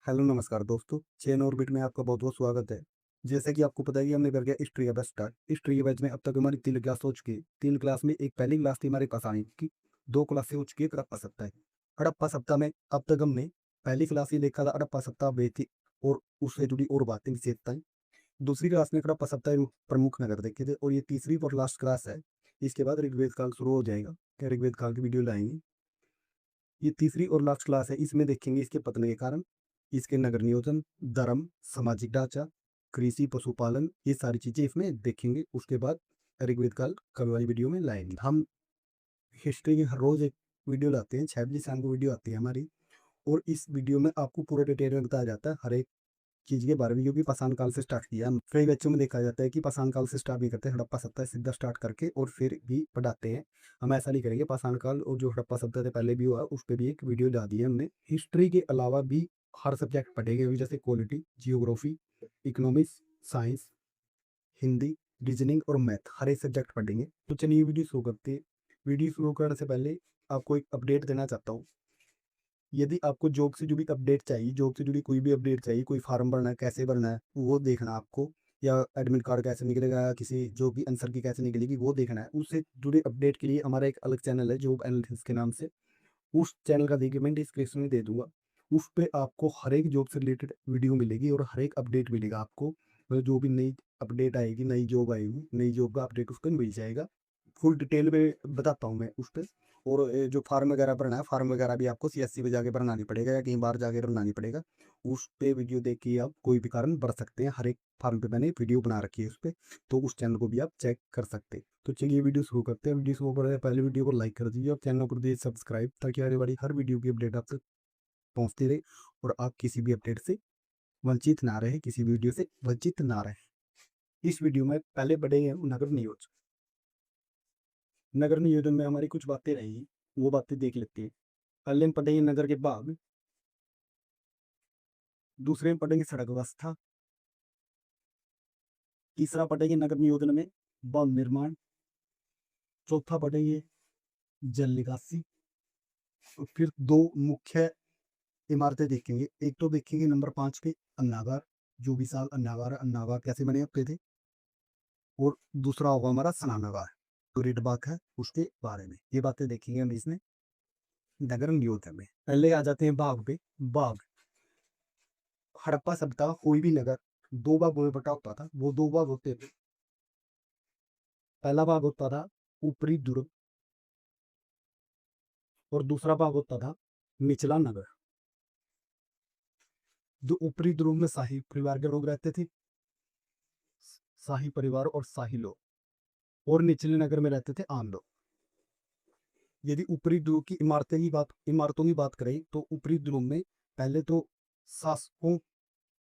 Hello नमस्कार दोस्तों, chain orbit में आपका बहुत बहुत स्वागत है। जैसे कि आपको पता है कि हमने कर गया हिस्ट्री का बैच स्टार्ट। हिस्ट्री के बैच में अब तक हमारी 3 क्लास हो चुकी है। 3 क्लास में एक पहली क्लास थी हमारे पाषाणी की, 2 क्लासें हो चुकी है हड़प्पा सप्ताह की। हड़प्पा सप्ताह में अब तक हमने पहली क्लास ही देखा था हड़प्पा सप्ताह वे थी और उससे जुड़ी और बातें विशेषताएं। दूसरी क्लास में हड़प्पा सप्ताह के प्रमुख नगर देखे थे और ये तीसरी और लास्ट क्लास है। इसके बाद ऋग्वेद काल शुरू हो जाएगा। क्या ऋग्वेद काल की वीडियो लाएंगे। ये तीसरी और लास्ट क्लास है। इसमें देखेंगे इसके पतन के कारण, इसके नगर नियोजन, धर्म, सामाजिक ढांचा, कृषि, पशुपालन, ये सारी चीजें इसमें देखेंगे। उसके बाद ऋग्वेद काल कल वाली वीडियो में लाएंगे। हम हिस्ट्री की हर रोज एक वीडियो लाते हैं, 6 बजे शाम को वीडियो आती है हमारी। और इस वीडियो में आपको पूरे डिटेल में बताया जाता है हर एक चीज के बारे में, क्योंकि पाषाण काल से स्टार्ट किया हम। कई बच्चों में देखा जाता है कि पाषाण काल से स्टार्ट नहीं करते, हड़प्पा सप्ताह सीधा स्टार्ट करके और फिर भी पढ़ाते हैं। हम ऐसा नहीं करेंगे। पाषाण काल और जो हड़प्पा सप्ताह से पहले भी हुआ उस पर भी एक वीडियो डाल दी है हमने। हिस्ट्री के अलावा भी हर सब्जेक्ट पढ़ेंगे अभी, जैसे quality, geography, economics, science, Hindi, reasoning और मैथ, हर एक सब्जेक्ट पढ़ेंगे। तो चलिए वीडियो शुरू करते हैं। वीडियो शुरू करने से पहले आपको एक अपडेट देना चाहता हूँ। यदि आपको जॉब से जुड़ी अपडेट चाहिए, जॉब से जुड़ी कोई भी अपडेट चाहिए, कोई फार्म भरना है, कैसे भरना है वो देखना आपको, या एडमिट कार्ड कैसे निकलेगा, या किसी जो भी आंसर की कैसे निकलेगी वो देखना है, उससे जुड़े अपडेट के लिए हमारा एक अलग चैनल है जॉब एनालिसिस के नाम से। उस चैनल का लिंक मैं डिस्क्रिप्शन में दे दूंगा। उस पे आपको हर एक जॉब से रिलेटेड वीडियो मिलेगी और हर एक अपडेट मिलेगा आपको। मतलब जो भी नई अपडेट आएगी, नई जॉब आएगी, नई जॉब का अपडेट उसको मिल जाएगा। फुल डिटेल में बताता हूँ मैं उस पर। और जो फार्म वगैरह भरना है, फार्म वगैरह भी आपको सीएससी पे जाके भरना नहीं पड़ेगा या कहीं बाहर जाके भरना नहीं पड़ेगा। उस पे वीडियो देख के आप कोई भी कारण भर सकते हैं। हर एक फार्म पे मैंने वीडियो बना रखी है उस पर, तो उस चैनल को भी आप चेक कर सकते हैं। तो चलिए वीडियो शुरू करते हैं। वीडियो शुरू करने से पहले वीडियो को लाइक कर दीजिए और चैनल को कर दीजिए सब्सक्राइब, ताकि आने वाली हर वीडियो की अपडेट आप तक पहुंचती रहे और आप किसी भी अपडेट से वंचित ना रहे, किसी वीडियो से वंचित ना रहे। इस वीडियो में पहले बढ़ेंगे हम नगर नियोजन। नगर नियोजन में हमारी कुछ बातें रहेंगी, वो बातें देख लेते हैं। पहले हम पढ़ेंगे नगर के भाग, दूसरे में पढ़ेंगे सड़क व्यवस्था, तीसरा पढ़ेंगे नगर नियोजन में बांध निर्माण, चौथा पढ़ेंगे जल निकासी, और फिर दो मुख्य इमारतें देखेंगे। एक तो देखेंगे नंबर 5 पे अन्नागार, जो विशाल अन्नागार है, अन्नागार कैसे बने होते थे। और दूसरा होगा हमारा स्नानागार, तो रेड बाग है, उसके बारे में ये बातें देखेंगे हम इसमें नगर नियोजन में। पहले आ जाते हैं बाग पे। बाग, हड़प्पा सभ्यता कोई भी नगर दो भागों में बटा होता था। वो दो भाग होते थे। पहला भाग होता था ऊपरी दुर्ग और दूसरा भाग होता था निचला नगर। जो ऊपरी दुर्ग में शाही परिवार के लोग रहते थे, शाही परिवार और शाही लोग, और निचले नगर में रहते थे आम लोग। यदि ऊपरी दुर्ग की इमारतों की बात करें तो ऊपरी दुर्ग में पहले तो शासकों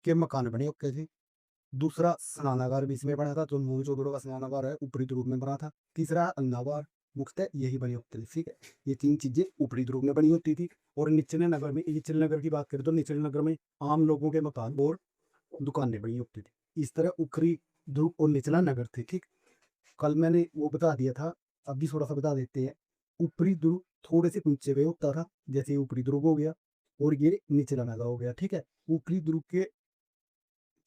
के मकान बने होते थे। दूसरा स्नानागार भी इसमें बना था, जो मूल चौधरी का स्नानागार है ऊपरी दुर्ग में बना था। तीसरा अन्नागार, मुख्यतः यही बनी होती थी। ठीक है, ये तीन चीजें ऊपरी दुर्ग में बनी होती थी। और निचले नगर में, निचले नगर की बात करें तो निचले नगर में आम लोगों के मकान और दुकानें बनी होती थी। इस तरह ऊपरी दुर्ग और निचला नगर थे। ठीक, कल मैंने वो बता दिया था, अभी थोड़ा सा बता देते हैं। ऊपरी ध्रुव थोड़े से ऊंचे पे होता था, जैसे ऊपरी ध्रुव हो गया, और ये निचला नागा हो गया। ठीक है, ऊपरी ध्रुव के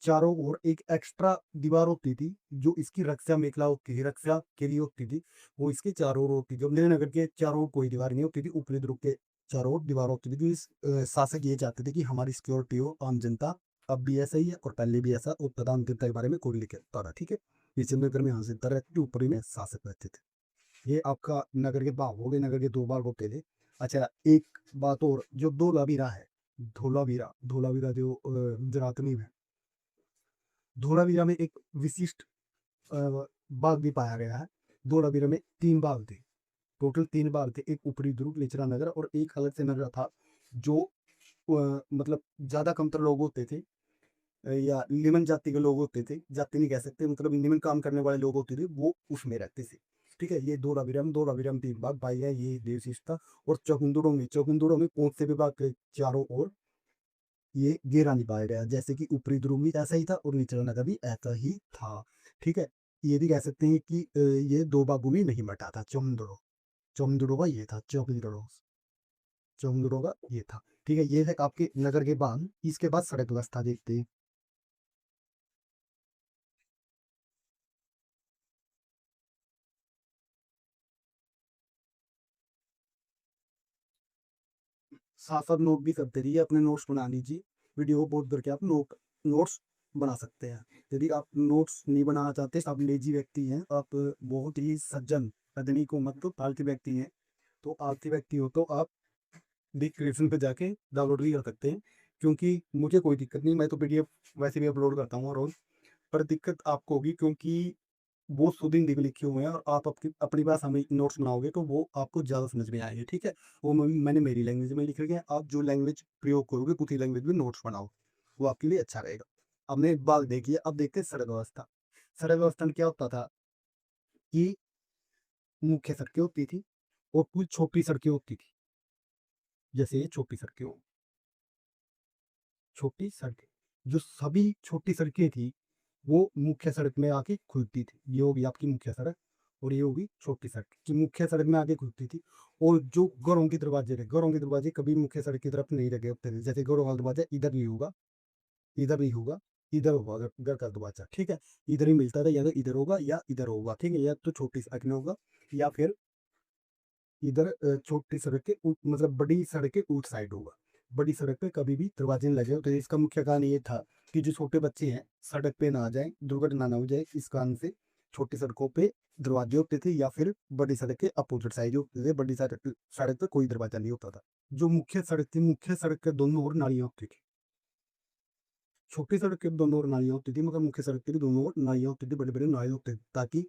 चारों ओर एक एक्स्ट्रा दीवार होती थी, जो इसकी रक्षा मेखला होती थी, रक्षा के लिए होती थी। वो इसके चारों ओर होती थी। जब नगर के चारों ओर कोई दीवार नहीं होती थी, ऊपरी ध्रुव के चारों ओर दीवार होती थी। जो इस शासक ये चाहते थे कि हमारी सिक्योरिटी हो, आम जनता अब भी ऐसा ही है और पहले भी ऐसा, और प्रधान जनता के बारे में कोई लिखता था। ठीक है, नीचे नगर में हासिलता रहती थी, ऊपरी में शासक रहते थे। ये आपका नगर के भाग हो गए, नगर के दो भाग होते थे। अच्छा, एक बात और, जो धोलावीरा है, धोलावीरा, धोलावीरा जो गुजरात में है, धोलावीरा में एक विशिष्ट बाग भी पाया गया है। धोलावीरा में 3 बाग थे, टोटल 3 बाग थे। एक ऊपरी दुर्ग, निचला नगर, और एक अलग से नगर था जो मतलब ज्यादा कमतर लोग होते थे, या निम्न जाति के लोग होते थे, जाति नहीं कह सकते, मतलब निम्न काम करने वाले लोग होते थे, वो उसमें रहते थे। ठीक है, ये दो रविरम 3 बाग पाई है, ये देवशिष था। और चौकुंदुरों में कौन से विभाग के चारों ओर ये घेरा नहीं पाया गया, जैसे कि ऊपरी ध्रुव भी ऐसा ही था और निचला नगर भी ऐसा ही था। ठीक है, ये भी कह सकते हैं कि ये दो बागों में नहीं बटा था। चौमुंदड़ो, चौमुंदड़ो का ये था, चौकुंदड़ो, चौमुंदड़ो का ये था। ठीक है, ये है आपके नगर के बांध। इसके बाद सड़क व्यवस्था देखते हैं। साथ साथ नोट भी करते रहिए, अपने नोट्स बना लीजिए। वीडियो को पॉज करके आप नोट्स बना सकते हैं। यदि आप नोट्स नहीं बनाना चाहते, आप लेजी व्यक्ति हैं, आप बहुत ही सज्जन आदमी को मतलब आलसी व्यक्ति हैं, तो आलसी व्यक्ति हो तो आप डिस्क्रिप्शन पे जाके डाउनलोड भी कर सकते हैं। क्योंकि मुझे कोई दिक्कत नहीं, मैं तो पीडीएफ वैसे भी अपलोड करता हूँ रोज। पर दिक्कत आपको होगी क्योंकि वो शुद्ध हिंदी में लिखे हुए हैं और आप अपनी भाषा में नोट्स बनाओगे तो वो आपको ज़्यादा समझ में आएंगे। ठीक है, वो मैंने मेरी लैंग्वेज में लिख रखे हैं, आप जो लैंग्वेज प्रयोग करोगे उसी लैंग्वेज में नोट्स बनाओ, वो आपके लिए अच्छा रहेगा। हमने एक बात देखी है, अब देखते हैं सड़क व्यवस्था। सड़क व्यवस्था में क्या होता था कि मुख्य सड़कें होती थी और कुछ छोटी सड़कें होती थी। जैसे ये छोटी सड़कें हो, छोटी सड़कें, जो सभी छोटी सड़कें थी वो मुख्य सड़क में आके खुलती थी। ये होगी आपकी मुख्य सड़क और ये होगी छोटी सड़क, कि मुख्य सड़क में आके खुलती थी। और जो घरों के दरवाजे थे, घरों के दरवाजे कभी मुख्य सड़क की तरफ नहीं लगे होते थे। जैसे घरों का दरवाजा इधर भी होगा, इधर भी होगा, इधर होगा घर का दरवाजा। ठीक है, इधर ही मिलता था, या तो इधर होगा या इधर होगा। ठीक है, या तो छोटी सड़क में होगा या फिर इधर छोटी सड़क के मतलब बड़ी सड़क के उस साइड होगा। बड़ी सड़क पे कभी भी दरवाजे नहीं लगे होते। इसका मुख्य कारण ये था कि जो छोटे बच्चे हैं सड़क पे ना आ जाए, दुर्घटना ना हो जाए, इस कारण से छोटी सड़कों पे दरवाजे होते थे, या फिर बड़ी सड़क के अपोजिट साइड होते थे। बड़ी सड़क सड़क पे कोई दरवाजा नहीं होता था। जो मुख्य सड़क थी, मुख्य सड़क के दोनों ओर नालियां होती थी। छोटी सड़क के दोनों ओर नालियां होती थी, मगर मुख्य सड़क के भी दोनों ओर नालियां होती थी, बड़े बड़े नाले होते थे, ताकि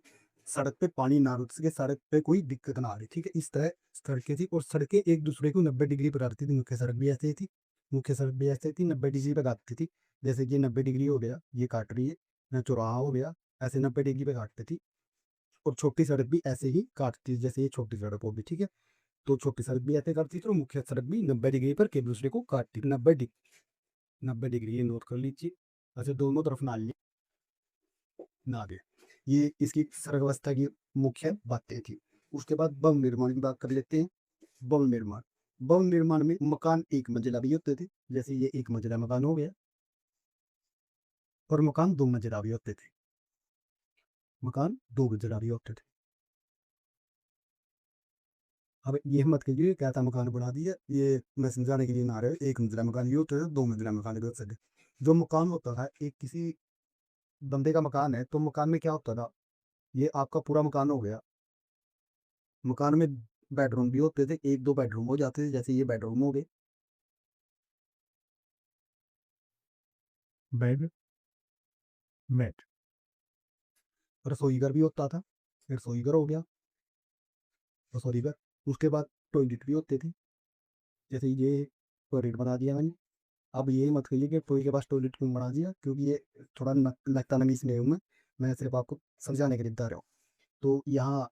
सड़क पे पानी ना रुक सके, सड़क पे कोई दिक्कत ना आ रही। ठीक है, इस तरह सड़कें थी और सड़कें एक दूसरे को 90 डिग्री पर काटती थी। मुख्य सड़क भी ऐसे ही थी, मुख्य सड़क भी ऐसे थी, 90 डिग्री पे काटती थी। जैसे कि 90 डिग्री हो गया, ये काट रही है, या चौराहा हो गया, ऐसे 90 डिग्री पे काटती थी। और छोटी सड़क भी ऐसे ही काटती थी, जैसे ये छोटी सड़क होगी। ठीक है, तो छोटी सड़क भी ऐसे काटती थी और मुख्य सड़क भी 90 डिग्री पर एक दूसरे को काटती थी। 90 डिग्री ये नोट कर लीजिए। अच्छा, दोनों तरफ नाली ना दे। ये इसकी सड़क व्यवस्था की मुख्य बातें थी। उसके बाद भवन निर्माण की बात कर लेते हैं। भवन निर्माण, भवन निर्माण में मकान एक मंजिला भी होते थे। जैसे ये एक मंजिला मकान हो गया, और मकान दो मंजिला भी होते थे। मकान दो मंजिला भी होते थे। अब ये मत कीजिए क्या था मकान बना दिया, ये मैं समझाने के लिए ना रहे। एक मंजिला मकान ये होते थे, दो मंजिला मकान भी होते थे। जो मकान होता था, एक किसी बंदे का मकान है, तो मकान में क्या होता था, ये आपका पूरा मकान हो गया। मकान में बेडरूम भी होते थे, एक दो बेडरूम हो जाते थे। जैसे ये बेडरूम हो गए, बेड, मेट। रसोई घर भी होता था, रसोई घर हो गया, रसोई घर। उसके बाद टॉयलेट भी होते थे। जैसे ये टॉयलेट बना दिया मैंने। अब ये मत कहिए कि कोई के पास टॉयलेट क्यों बना दिया, क्योंकि ये थोड़ा लगता नमीस नहीं हूँ मैं सिर्फ आपको समझाने के लिए बता रहा हूँ। तो यहाँ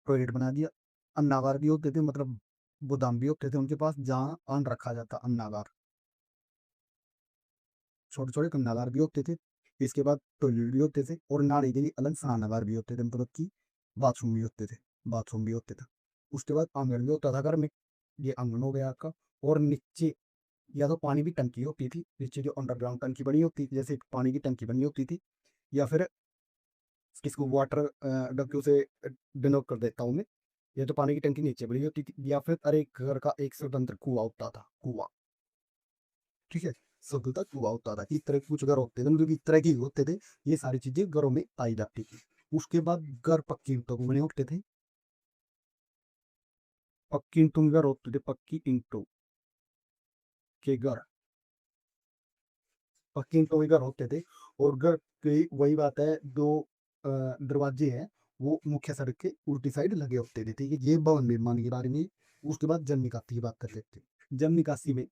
टॉयलेट बना दिया। अन्नागार भी होते थे, मतलब गोदाम भी होते थे उनके पास, जहाँ अन्न रखा जाता, अन्नागार। छोटे छोटे अन्नागार भी होते थे। इसके बाद टॉयलेट भी होते थे, और नहाने के लिए अलग स्नानागार भी होते थे, मतलब कि बाथरूम भी होते थे। बाथरूम भी होते थे। उसके बाद आंगन भी होता था घर में। ये आंगन हो गया आपका। और नीचे या तो पानी की टंकी होती थी, नीचे जो अंडरग्राउंड टंकी बनी होती थी, जैसे पानी की टंकी बनी होती थी, या फिर किसको वाटर डब्ल्यू से डिनोट कर देता हूँ मैं। या तो पानी की टंकी नीचे बनी होती थी, या फिर अरे घर का एक स्वतंत्र कुआं होता था, कुआं। ठीक है, स्वतंत्र कुआं होता था। इस तरह के कुछ घर होते थे, मतलब इस तरह के होते थे। ये सारी चीजें घरों में पाई जाती थी। उसके बाद घर पक्की ईंटों के बने होते थे। पक्की ईंटों के घर होते थे, पक्की ईंटों के घर, पक्की ईंटों के घर होते थे। और घर की वही बात है, दो दरवाजे हैं, वो मुख्य सड़क के उल्टी साइड लगे होते थे। ठीक है, ये भवन निर्माण के बारे में। उसके बाद जल निकासी की बात कर लेते हैं। जल निकासी में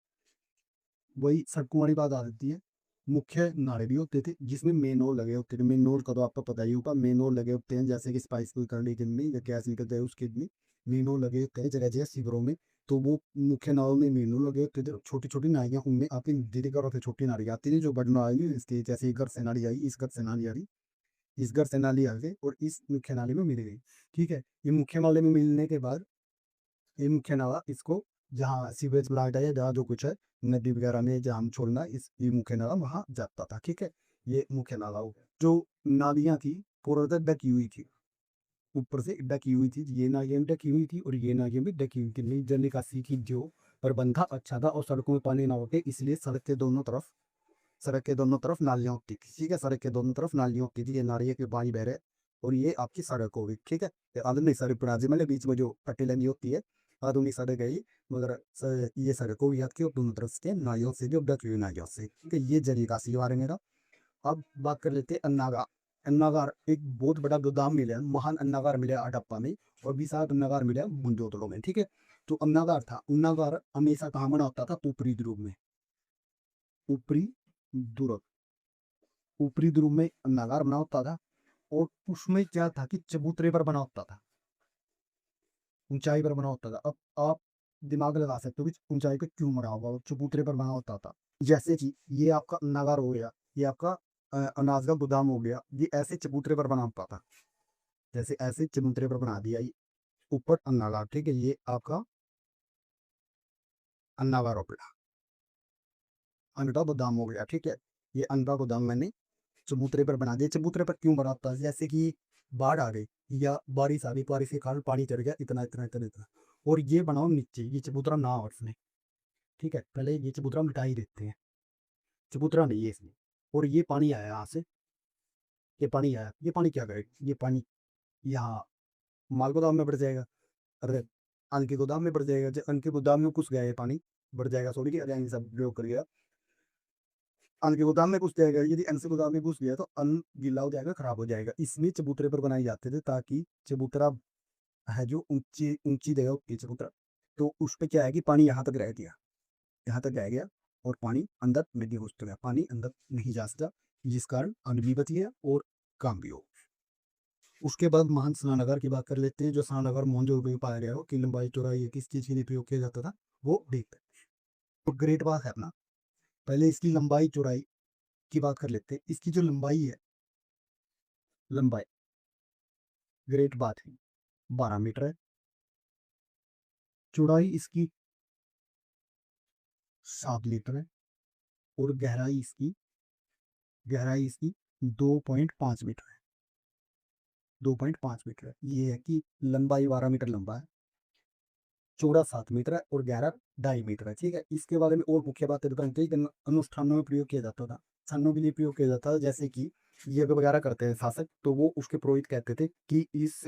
वही सड़कों वाली बात आ जाती है। मुख्य नाले भी होते थे, जिसमें मेन होल लगे होते थे। मेन होल का तो आपको पता ही होगा, मेन होल लगे होते हैं, जैसे कि स्पाइस को करने के लिए या गैस निकलता है उसके लिए मेन होल लगे होते हैं जगह जगह शिविरों में। तो वो मुख्य नालों में मेन होल लगे होते थे। छोटी छोटी नालियाँ उनमें आपकी धीरे घरों से छोटी नाली आती थी, जो बड़ी नाली इसके जैसे एक घर से नाली आई, इस घर से नाली आ रही, इस घर से नाली आ गई और इस मुख्य नाली में मिल गई। ठीक है, ये मुख्य नाले में मिलने के बाद ये मुख्य नाला इसको जहाँ सीवेज प्लांट है, जहाँ जो कुछ है नदी वगैरह में जहाँ हम छोड़ना, इस ये मुख्य नाला वहाँ जाता था। ठीक है, ये मुख्य नाला हो गया। जो नालियाँ थी पूर्णतः ढकी हुई थी, ऊपर से ढकी हुई थी, ये नालियाँ भी ढकी हुई थी और ये नालियाँ भी ढकी हुई थी। नहीं, जल निकासी की जो प्रबंध था अच्छा था, और सड़कों में पानी ना होते इसलिए सड़क के दोनों तरफ नालियाँ होती थी। ठीक है, सड़क के दोनों तरफ नालियाँ होती थी, ये नालियों के पानी बह रहे और ये आपकी सड़क होगी। ठीक है, ये आधुनिक सड़क प्रणाली मतलब बीच में जो पट्टी लगी होती है, आधुनिक सड़क है ये। मगर ये सड़क होगी आपकी और दोनों तरफ से नालियों से, जो ढकी हुई नालियों से। ठीक है, ये जल निकासी के बारे में था। अब बात कर लेते हैं अन्नागार। अन्नागार एक बहुत बड़ा गोदाम मिला है, महान अन्नागार मिला है हड़प्पा में, और विशाल अन्नागार मिला है बुंदेलखंड में। ठीक है, तो अन्नागार था, अन्नागार हमेशा कहाँ बना होता था? ऊपरी ध्रुव में। ऊपरी ध्रुव, ऊपरी ध्रुव में अन्नागार बना होता था। और उसमें क्या था कि चबूतरे पर बना होता था, ऊंचाई पर बना होता था। अब आप दिमाग लगा सकते हो कि ऊंचाई पे क्यों बना होगा, और चबूतरे पर बना होता था। जैसे कि ये आपका अन्नागार हो गया, ये आपका अनाज का गोदाम हो गया, ये ऐसे चबूतरे पर बना होता था। जैसे ऐसे चबूतरे पर बना दिया ये ऊपर अन्नागार। ठीक है, ये आपका अन्नागार हो गया, अन्न का गोदाम हो गया। ठीक है, ये अन्न का गोदाम मैंने चबूतरे पर बना दिया। चबूतरे पर क्यों बना होता है? जैसे कि बाढ़ आ गई या बारिश आ गई, बारिश के कारण पानी चढ़ गया इतना इतना इतना इतना, और ये बनाओ नीचे, ये चबूतरा ना हो इसमें। ठीक है, पहले ये चबूतरा मिटा ही देते हैं, चबूतरा नहीं है इसमें। और ये पानी आया यहाँ से, ये पानी आया, ये पानी क्या करेगा? ये पानी यहाँ माल गोदाम में बढ़ जाएगा। अरे, अन्न के गोदाम में बढ़ जाएगा, जब अन्न के गोदाम में घुस गया ये पानी, बढ़ जाएगा, सॉरी कि अरे सब प्रयोग कर गया, अन्न के गोदाम में घुस जाएगा। यदि अन्न से गोदाम में घुस गया तो अन्न गीला हो जाएगा, खराब हो जाएगा। इसलिए चबूतरे पर बनाए जाते थे, ताकि चबूतरा है जो ऊंची ऊंची जगह होती है चबूतरा, तो उस पे क्या है कि पानी यहाँ तक रह गया, यहाँ तक रह गया, और पानी अंदर नहीं घुस गया, पानी अंदर नहीं जा सकता, जिस कारण अन्न भी बच गया और काम भी हो। उसके बाद महान स्नानघर की बात कर लेते हैं। जो स्नानघर मोहनजोदड़ो में पाया गया हो कि लंबाई चौड़ाई किस चीज के लिए प्रयोग किया जाता था, वो देखते हैं। तो ग्रेट बात है अपना, पहले इसकी लंबाई चौड़ाई की बात कर लेते हैं। इसकी जो लंबाई है, लंबाई ग्रेट बात है 12 मीटर है। चौड़ाई इसकी 7 मीटर है। और गहराई इसकी 2.5 मीटर है। 2.5 मीटर है। ये है कि लंबाई 12 मीटर लंबा है, चौड़ा 7 मीटर है, और गहरा 2.5 मीटर है। ठीक है, इसके बारे में और मुख्य बातें बताते हैं कि अनुष्ठानों में प्रयोग किया जाता था, स्थानों के लिए प्रयोग किया जाता था। जैसे कि यज्ञ वगैरह करते हैं शासक, तो वो उसके पुरोहित कहते थे कि इस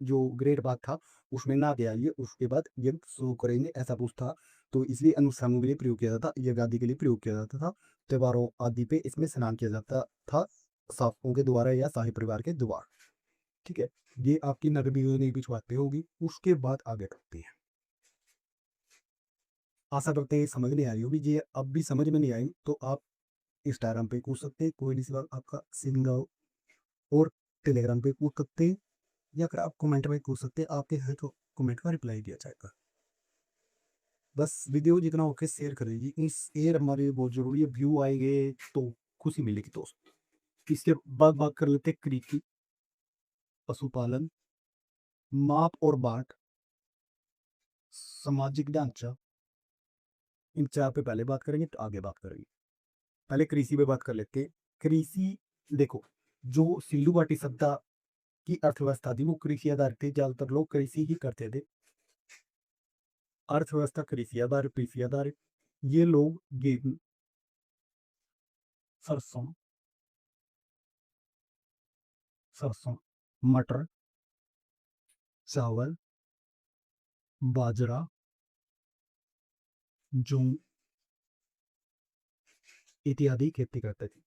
जो ग्रेट बात था उसमें ना दिया, ये उसके बाद यज्ञ शुरू करेंगे, ऐसा कुछ था। तो इसलिए अनुष्ठानों के लिए प्रयोग किया जाता, यज्ञ आदि के लिए प्रयोग किया जाता था। त्योहारों आदि पे इसमें स्नान किया जाता था, शासकों के द्वारा या शाही परिवार के द्वारा। ठीक है, ये आपकी नरबी बीच बातें होगी। उसके बाद आगे बढ़ते हैं। आशा करते हैं समझ नहीं आई होगी। ये अब भी समझ में नहीं आई तो आप इंस्टाग्राम पे पूछ सकते हैं, कोई नहीं सवाल आपका सिंगा हो, और टेलीग्राम पे पूछ सकते हैं, या फिर आप कमेंट में पूछ सकते हैं, आपके है तो कमेंट का रिप्लाई दिया जाएगा। बस वीडियो जितना होके शेयर कर दीजिए, इस शेयर हमारे लिए बहुत जरूरी है, व्यू आएंगे तो खुशी मिलेगी दोस्त। इसके बाद बात कर लेते हैं कृषि, पशुपालन, माप और बाट, सामाजिक ढांचा। इन चार पे पहले बात करेंगे तो आगे बात करेंगे। पहले कृषि पे बात कर लेते हैं। कृषि, देखो, जो सिंधु घाटी सभ्यता की अर्थव्यवस्था थी वो कृषि आधारित थी, ज्यादातर लोग कृषि ही करते थे। अर्थव्यवस्था कृषि आधारित। ये लोग गेहूं, सरसों सरसों मटर, चावल, बाजरा, जौ इत्यादि खेती करते थे।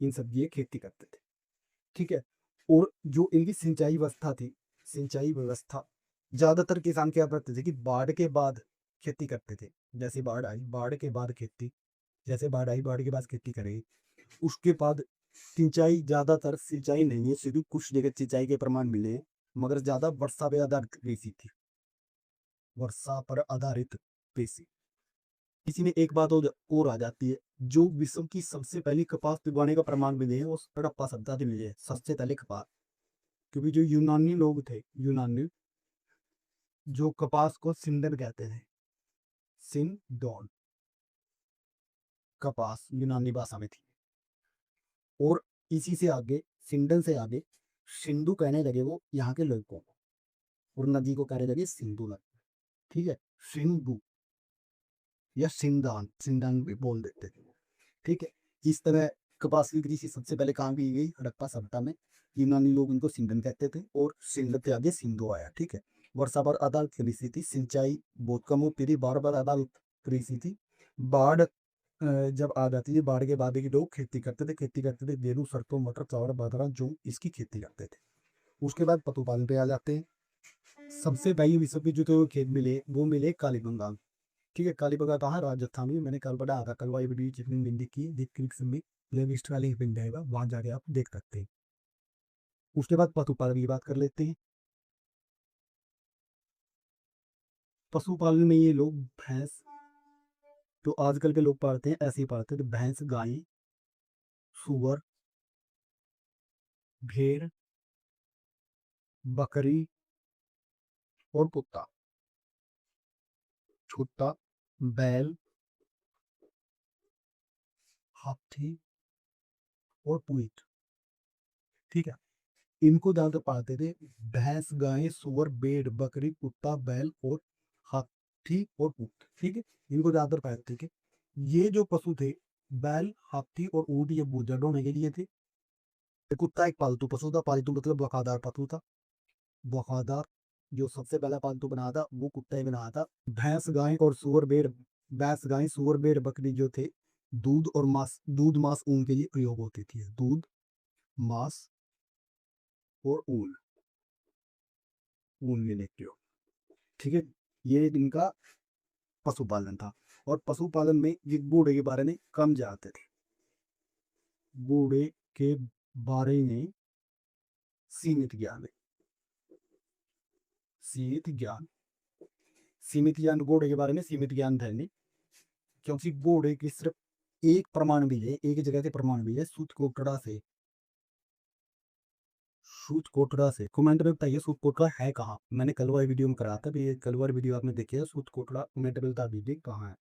इन सब ये खेती करते थे। ठीक है, और जो इनकी सिंचाई व्यवस्था, ज्यादातर किसान क्या करते थे कि बाढ़ के बाद खेती करते थे। जैसे बाढ़ आई, बाढ़ के बाद खेती, जैसे बाढ़ आई, बाढ़ के बाद खेती करेगी। उसके बाद सिंचाई, ज्यादातर सिंचाई नहीं है, सिर्फ कुछ जगह सिंचाई के प्रमाण मिले हैं, मगर ज्यादा वर्षा पे आधारित कृषि थी, वर्षा पर आधारित कृषि। इसी में एक बात और आ जाती है, जो विश्व की सबसे पहली कपास उगाने का प्रमाण मिले है वो हड़प्पा सभ्यता से मिले है, सबसे पहले कपास। क्योंकि जो यूनानी लोग थे, यूनानी, जो कपास को सिंदन कहते थे, सिंडोन कपास यूनानी भाषा में थी। और इसी से आगे, सिंडन से आगे सिंधु कहने लगे वो यहाँ के लोगों को, और नदी को कहने लगे सिंधु नदी। ठीक है, सिंधु या सिंधान, सिंधान भी बोल देते थे। ठीक है, इस तरह कपास की कृषि सबसे पहले कहाँ की गई, हड़प्पा सभ्यता में। यूनानी लोग इनको सिंधन कहते थे, और सिंध के आगे सिंधु आया। ठीक है, वर्षा पर आधारित कृषि थी, सिंचाई बहुत कम होती थी, बाढ़ पर आधारित कृषि थी। बाढ़ जब आ जाती थी, बाढ़ के बाद ही लोग खेती करते थे, गेहूं, सरसों, मटर, चावल, बाजरा, जो इसकी खेती करते थे। उसके बाद पशुपालन पे आ जाते हैं। सबसे पहले विश्व के जो तो खेत मिले वो मिले कालीबंगा। ठीक है, कालीबंगा कहाँ, राजस्थान में। मैंने कल पढ़ा था, कल वाली वीडियो जितनी हिंदी की डिस्क्रिप्शन में प्लेलिस्ट वाली मिल जाएगा, वहां जाके आप देख सकते हैं। उसके बाद पशुपालन की बात कर लेते हैं। पशुपालन में ये लोग भैंस, तो आजकल के लोग पालते हैं ऐसे ही पालते हैं, तो भैंस, गाय, सुअर, भेड़, बकरी और कुत्ता, कुत्ता, बैल, हाथी और ऊंट। ठीक है, इनको ज्यादातर पालते थे। भैंस, गाय, सुअर, भेड़, बकरी, कुत्ता, बैल और हाथी और ऊंट। ठीक है, इनको ज्यादातर पालते थे। ये जो पशु थे, बैल, हाथी और ऊंट, ये बुजर्ड होने के लिए थे। कुत्ता एक पालतू पशु था, पालतू मतलब वफादार पशु था, वफादार। जो सबसे पहला पालतू बनाया था वो कुत्ता ही बनाया था। भैंस, गाय और सुअर, भेड़, भैंस, गाय, सुअर, भेड़, बकरी जो थे, दूध और मांस, दूध, मांस, ऊन के लिए प्रयोग होती थी। दूध, मांस और ऊन, ऊन लेने के लिए। ठीक है, ये इनका पशुपालन था। और पशुपालन में ये बूढ़े के बारे में कम जानते थे। बूढ़े के बारे में सीमित ज्ञान है, सीमित ज्ञान, सीमित ज्ञान, घोड़े के बारे में सीमित ज्ञान था नहीं। क्योंकि घोड़े की सिर्फ एक प्रमाण भी है, एक जगह से प्रमाण भी है, सूत कोटड़ा से। सूत कोटड़ा से कमेंट में बताइए सूत कोटड़ा है कहाँ। मैंने कल वाली वीडियो में कराया था, ये कल वाली वीडियो आपने देखी है, सूत कोटड़ा कमेंट में बता दीजिए कहाँ है।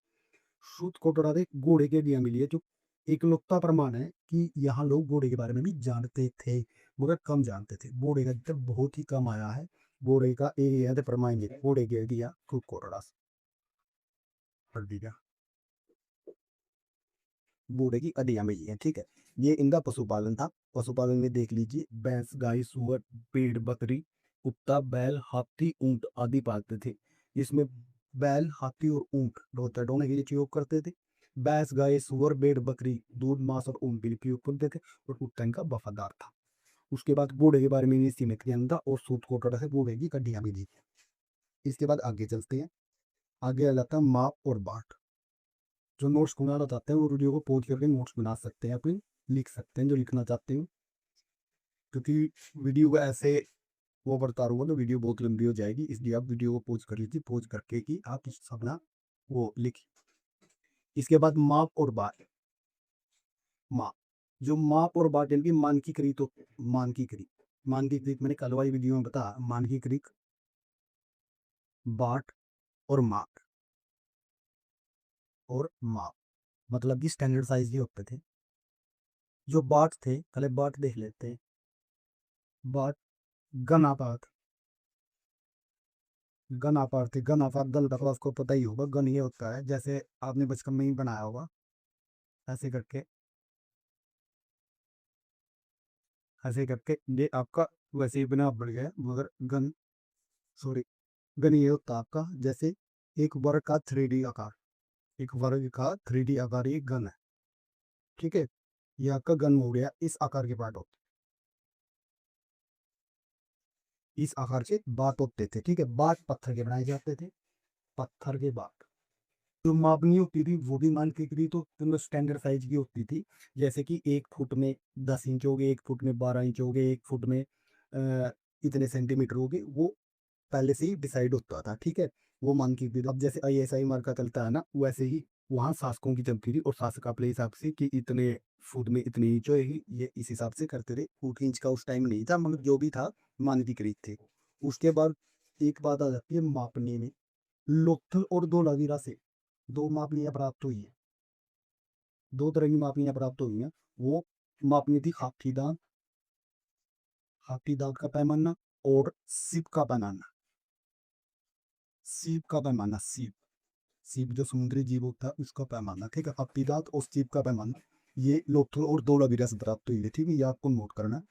सूत कोटड़ा से घोड़े के लिए मिली है, जो एकलौता प्रमाण है कि यहाँ लोग घोड़े के बारे में भी जानते थे, मगर कम जानते थे। घोड़े का जिक्र बहुत ही कम आया है। घोड़े का एक प्रमाण है, घोड़े के दिया सूत कोटड़ा से कर दिया, बूढ़े की हड्डियां मिली है। ठीक है, ये इनका पशुपालन था। पशुपालन में देख लीजिए, भैंस, गाय, सुअर, भेड़, बकरी, कुत्ता, बैल, हाथी, ऊंट आदि पालते थे। इसमें बैल, हाथी और ऊंट दोनों के लिए उपयोग करते थे। भैंस, गाय, सुअर, भेड़, बकरी दूध, मांस और ऊन के लिए उपयोग करते थे, और कुत्ता इनका वफादार था। उसके बाद बूढ़े के बारे में भी सीमित ज्ञान था, और सूत कोटड़ा से बूढ़े की हड्डियां मिली थी। इसके बाद आगे चलते हैं। आगे आ जाता है माप और बाट। जो नोट्स बनाना चाहते हैं वो वीडियो को पॉज करके नोट्स बना सकते हैं, अपनी लिख सकते हैं जो लिखना चाहते हो। क्योंकि वीडियो को ऐसे वो बढ़ता रहूंगा तो वीडियो बहुत लंबी हो जाएगी, इसलिए आप वीडियो को पॉज कर लीजिए, पॉज करके कि आप अपना वो लिखिए। इसके बाद माप और बाट। माप, जो माप और बाट इनकी मानकीकृत तो मानकीकृत, मानकीकृत मैंने कल वाली वीडियो में बताया, मानकीकृत, बाट और माप। और माप मतलब कि स्टैंडर्ड साइज के होते थे। जो बाट थे, पहले बाट देख लेते हैं। बाट, गन आपात, गन आपात थे। गन आपात दल का तो आपको पता ही होगा। गन ये होता है, जैसे आपने बचपन में ही बनाया होगा, ऐसे करके, ऐसे करके ये आपका वैसे ही बना पड़ गया, मगर गन, सॉरी, गन ये होता है आपका जैसे एक वर्ग का 3D आकार, एक वर्ग का 3D आकार ये गन है। ठीक है, ये आपका गन हो गया, इस आकार के पार्ट होते, इस आकार से बात होते थे। ठीक है, बात पत्थर के बनाए जाते थे, पत्थर के बात। जो मापनी होती थी वो भी मान के करी तो स्टैंडर्ड साइज की होती थी। जैसे कि 1 फुट में 10 इंच हो गए, 1 फुट में 12 इंच हो गए, 1 फुट में इतने सेंटीमीटर हो गए, वो पहले से ही डिसाइड होता था। ठीक है, वो मान के करी। अब जैसे ISI मार्का चलता है ना, वैसे ही वहाँ शासकों की चलती थी, और शासक अपने हिसाब से कि इतने फुट में इतनी इंच होगी, ये इस हिसाब से करते थे। फुट इंच का उस टाइम नहीं था, मगर जो भी था मानकीकृत थे। उसके बाद एक बात आ जाती है मापने में, लोथल और धोलावीरा से। दो मापनियाँ प्राप्त हुई हैं, दो तरह की मापनियाँ प्राप्त हुई हैं। वो मापनी थी हाथी दांत का पैमाना और सीप का पैमाना। सीप का पैमाना, सीप सीप जो समुद्री जीव होता है उसका पैमाना, ठीक है। हाथी दांत और सीप का पैमाना, ये लोथल और धोलावीरा से प्राप्त हुई है, ठीक है। ये आपको नोट करना है।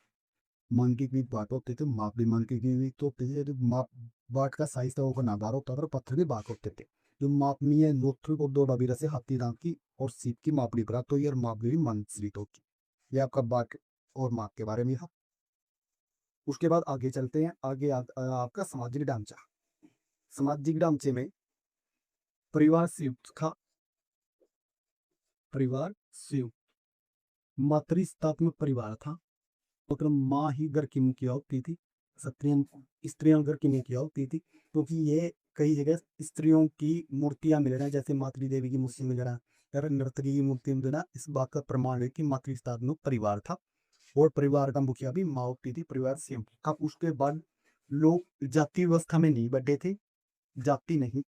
मानकीकृत बाट होते थे, माप भी मानकीकृत होते थे। जो माप बाट का साइज था वो नादार होता था और पत्थर के बाट होते थे। जो मापनीय लोथल और धोलावीरा से हाथी दांत की और सीप की मापनी प्राप्त हुई और माप भी मानचित्रित होती। ये आपका बाट और माप के बारे में था। उसके बाद आगे चलते हैं। आगे आपका सामाजिक ढांचा। सामाजिक ढांचे में परिवार संयुक्त था। परिवार संयुक्त मातृत्वात्मक परिवार था। मतलब माँ ही घर की मुखिया होती थी, स्त्रियां स्त्रियां घर की मुखिया होती थी। क्योंकि ये कई जगह स्त्रियों की मूर्तियां मिल रही हैं, जैसे मातृ देवी की मूर्ति मिल रहा है या नर्तकी की मूर्ति मिल रहा है। इस बात का प्रमाण है कि मातृत्वात्मक परिवार था और परिवार का मुखिया भी माँ होती थी। परिवार संयुक्त था। उसके बाद लोग जाति व्यवस्था में नहीं बढ़े थे। जाति नहीं,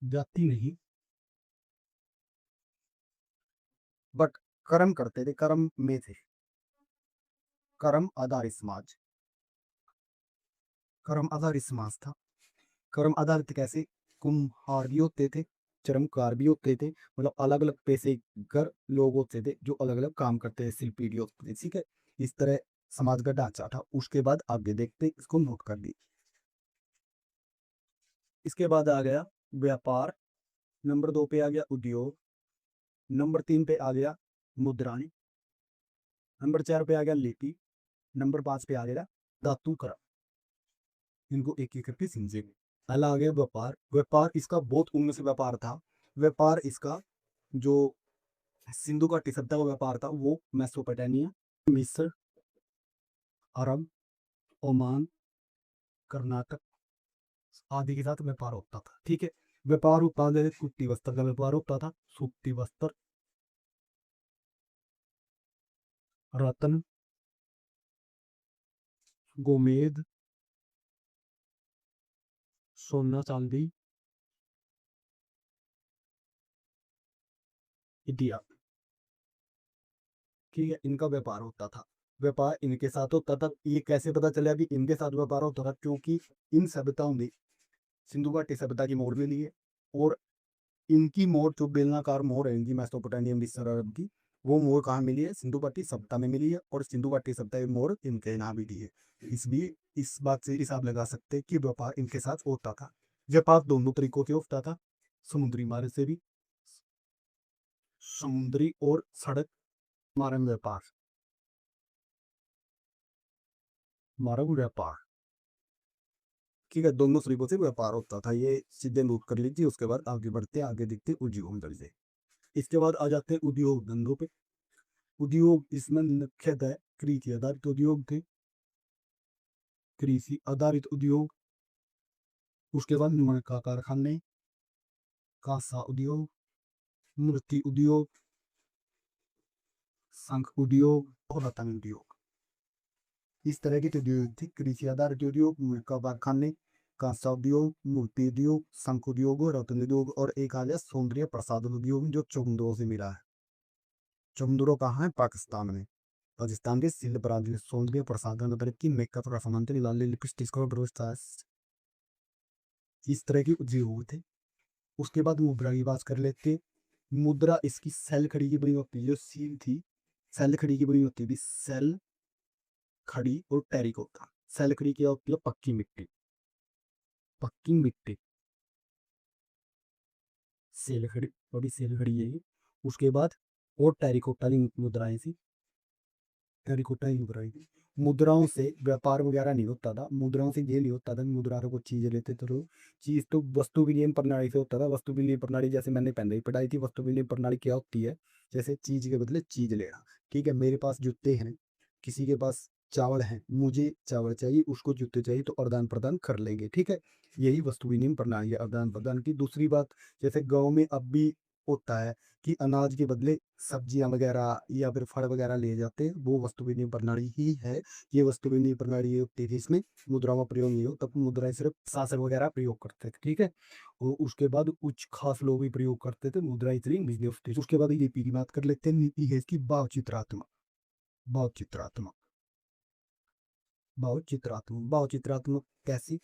जाति नहीं, बट कर्म करते थे, कर्म में थे। कर्म आधारित समाज, कर्म आधारित समाज था। कर्म आधारित कैसे? कुम्हार भी होते थे, चर्मकार भी होते थे, मतलब अलग अलग पैसे कर लोग होते थे जो अलग अलग काम करते थे, शिल्पी भी होते थे, ठीक है। इस तरह समाज का ढांचा था। उसके बाद आगे देखते, इसको नोट कर दी। इसके बाद आ गया व्यापार। नंबर 2 पे आ गया उद्योग। नंबर 3 पे आ गया मुद्राएं। नंबर 4 पे आ गया लिपि। नंबर 5 पे आ गया धातु कला। इनको एक एक करके समझेंगे। पहला आ गया व्यापार। व्यापार इसका बहुत उन्नत से व्यापार था। व्यापार इसका जो सिंधु घाटी सभ्यता का व्यापार था वो मेसोपोटामिया, मिस्र, अरब, ओमान, कर्नाटक आदि के साथ व्यापार होता था, ठीक है। व्यापार उत्पादन सूती वस्त्र का व्यापार होता था। सूती वस्त्र, रत्न, गोमेद, सोना चांदी इत्यादि, ठीक है। इनका व्यापार होता था। व्यापार इनके साथ होता था। ये कैसे पता चला कि इनके साथ व्यापार होता था? क्योंकि इन सभ्यताओं ने सिंधु घाटी सभ्यता की मोड़ ले ली है और इनकी मोड़ जो बेलनाकार मोड़ है इनकी मेसोपोटामिया मिस्र अरब की, वो मोड़ कहाँ मिली है? सिंधु घाटी सभ्यता में मिली है और सिंधु घाटी सभ्यता की मोड़ इनके यहाँ मिली है। इसलिए इस बात से हिसाब लगा सकते हैं कि व्यापार इनके साथ होता था। व्यापार दोनों तरीकों से होता था, समुद्री मार्ग से भी, समुद्री और सड़क मार्ग व्यापार, मार्ग व्यापार, ठीक है। दोनों तरीकों से व्यापार होता था। ये सीधे नोट कर लीजिए। उसके बाद आगे बढ़ते आगे देखते उद्योग धंधे। इसके बाद आ जाते हैं उद्योग धंधों पे। उद्योग इसमें मुख्यतः कृषि आधारित उद्योग थे। कृषि आधारित उद्योग। उसके बाद निर्माण का कारखाने, कांसा उद्योग, मूर्ति उद्योग, शंख उद्योग और रत्न उद्योग। इस तरह के उद्योग थे। कृषि आधारित उद्योग, निर्माण का कारखाने, कांसा उद्योग, मूर्ति उद्योग, शंख उद्योग और रत्न उद्योग। और एक आ गया सौंदर्य प्रसाधन उद्योग जो चौंदरों से मिला है। चौंदरों कहाँ है? पाकिस्तान में। राजस्थान के सिंध प्रांत में सौंदर्य प्रसाधन आधारित की मेकअप और सामंतरी लाल लिपस्टिक और व्यवस्था। इस तरह के उद्योग थे। उसके बाद मुद्रा की बात कर लेते। मुद्रा इसकी सेल खड़ी की बनी होती है। जो सील थी सेल खड़ी की बनी होती थी। सेल खड़ी और टेरिकोटा। सेल खड़ी क्या होती है? पक्की मिट्टी, पक्की मिट्टी, सेल खड़ी, बड़ी सेल खड़ी है ये। उसके बाद और टेरिकोटा की मुद्राएं थी। टेरिकोटा की मुद्राएं थी। मुद्राओं से व्यापार वगैरह नहीं होता था। मुद्राओं से ये नहीं होता था मुद्रा से कुछ चीजें लेते थे लोग। चीज तो वस्तु विनिमय प्रणाली से होता था। वस्तु विनिमय प्रणाली जैसे मैंने पहले ही पढ़ाई थी। वस्तु विनिमय प्रणाली क्या होती है? जैसे चीज के बदले चीज लेना, ठीक है। मेरे पास जूते हैं, किसी के पास चावल है, मुझे चावल चाहिए, उसको जूते चाहिए, तो आदान प्रदान कर लेंगे, ठीक है। यही वस्तु विनिमय प्रणाली है, आदान प्रदान की। दूसरी बात, जैसे गाँव में अब भी होता है कि अनाज के बदले सब्जियां वगैरह या फिर फल वगैरह ले जाते हैं, वो वस्तु विनिमय प्रणाली ही है। ये वस्तु विनिमय प्रणाली ये होती थी, इसमें मुद्रा का प्रयोग नहीं हो, तब मुद्राएं सिर्फ शासक वगैरह प्रयोग करते थे, ठीक है। और उसके बाद कुछ खास लोग भी प्रयोग करते थे, मुद्रा इतनी नहीं होती थी। उसके बाद लिपि की बात कर लेते हैं। लिपि है इसकी भावचित्रात्मक। भावचित्रात्मक भावचित्रात्मक कैसी?